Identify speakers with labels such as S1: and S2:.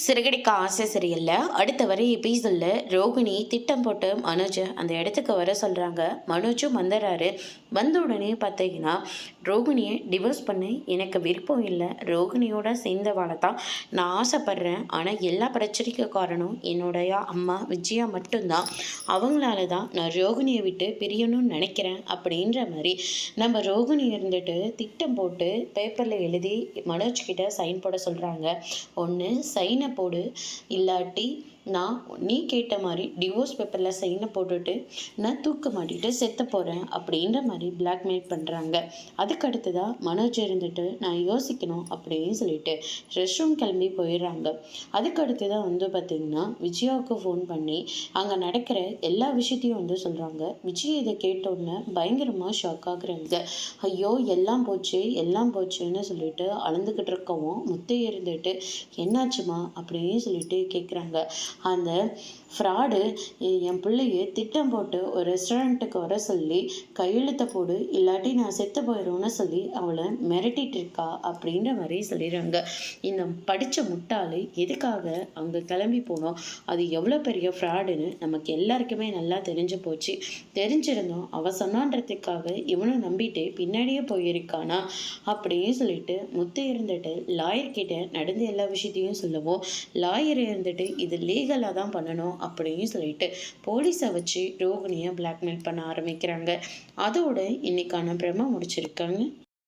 S1: சிறகடிக்க ஆசை சரியில்ல. அடுத்த வர எபிசோட்ல ரோகிணி திட்டம் போட்டு மனோஜை அந்த இடத்துக்கு வர சொல்கிறாங்க. மனோஜும் வந்துடுறாரு. வந்த உடனே பார்த்தீங்கன்னா ரோகிணியை டிவோர்ஸ் பண்ணி எனக்கு விருப்பம் இல்லை, ரோகிணியோட சேர்ந்தவாளை தான் நான் ஆசைப்பட்றேன். ஆனால் எல்லா பிரச்சனைக்கும் காரணம் என்னுடைய அம்மா விஜயா மட்டும்தான். அவங்களால தான் நான் ரோகிணியை விட்டு பிரியணும்னு நினைக்கிறேன் அப்படின்ற மாதிரி நம்ம ரோகிணி இருந்துட்டு திட்டம் போட்டு பேப்பரில் எழுதி மனோஜ் கிட்ட சைன் போட சொல்கிறாங்க. ஒன்று சைனை போடு, இல்லாட்டி நான் நீ கேட்ட மாதிரி டிவோர்ஸ் பேப்பரில் சைனை போட்டுட்டு நான் தூக்க மாட்டிட்டு செத்த போகிறேன் அப்படின்ற மாதிரி பிளாக்மெயில் பண்ணுறாங்க. அதுக்கடுத்து தான் மனோஜ் இருந்துட்டு நான் யோசிக்கணும் அப்படின்னு சொல்லிட்டு ரெஸ்ட் ரூம் கிளம்பி போயிடுறாங்க. அதுக்கடுத்து தான் பார்த்திங்கன்னா விஜயாவுக்கு ஃபோன் பண்ணி அங்கே நடக்கிற எல்லா விஷயத்தையும் சொல்கிறாங்க. விஜய் இதை கேட்டோன்னே பயங்கரமாக ஷாக் ஆகுறாங்க. ஐயோ எல்லாம் போச்சு எல்லாம் போச்சுன்னு சொல்லிட்டு அழுந்துக்கிட்டு இருக்கவும் முத்தை இருந்துட்டு என்னாச்சுமா அப்படின்னு சொல்லிட்டு கேட்குறாங்க. அந்த ஃப்ராடு என் பிள்ளைய திட்டம் போட்டு ஒரு ரெஸ்டாரண்ட்டுக்கு வர சொல்லி கையெழுத்தை போடு, இல்லாட்டி நான் செத்து போயிடும்னு சொல்லி அவளை மிரட்டிட்டு இருக்கா அப்படின்ற மாதிரி சொல்லிடுறாங்க. இந்த படித்த முட்டாளை எதுக்காக அவங்க கிளம்பி போனோம், அது எவ்வளோ பெரிய ஃப்ராடுன்னு நமக்கு எல்லாருக்குமே நல்லா தெரிஞ்சு போச்சு. தெரிஞ்சிருந்தோம் அவ சொன்னான்றதுக்காக இவனும் நம்பிட்டு பின்னாடியே போயிருக்கானா அப்படின்னு சொல்லிட்டு முத்து இருந்துட்டு லாயர்கிட்ட நடந்த எல்லா விஷயத்தையும் சொல்லவும், லாயர் இருந்துட்டு இது லீகலாக தான் பண்ணணும் அப்படின்னு சொல்லிட்டு போலீஸை வச்சு ரோகிணியை பிளாக்மெயில் பண்ண ஆரம்பிக்கிறாங்க. அதோட இன்னைக்கான பிரம முடிச்சிருக்காங்க.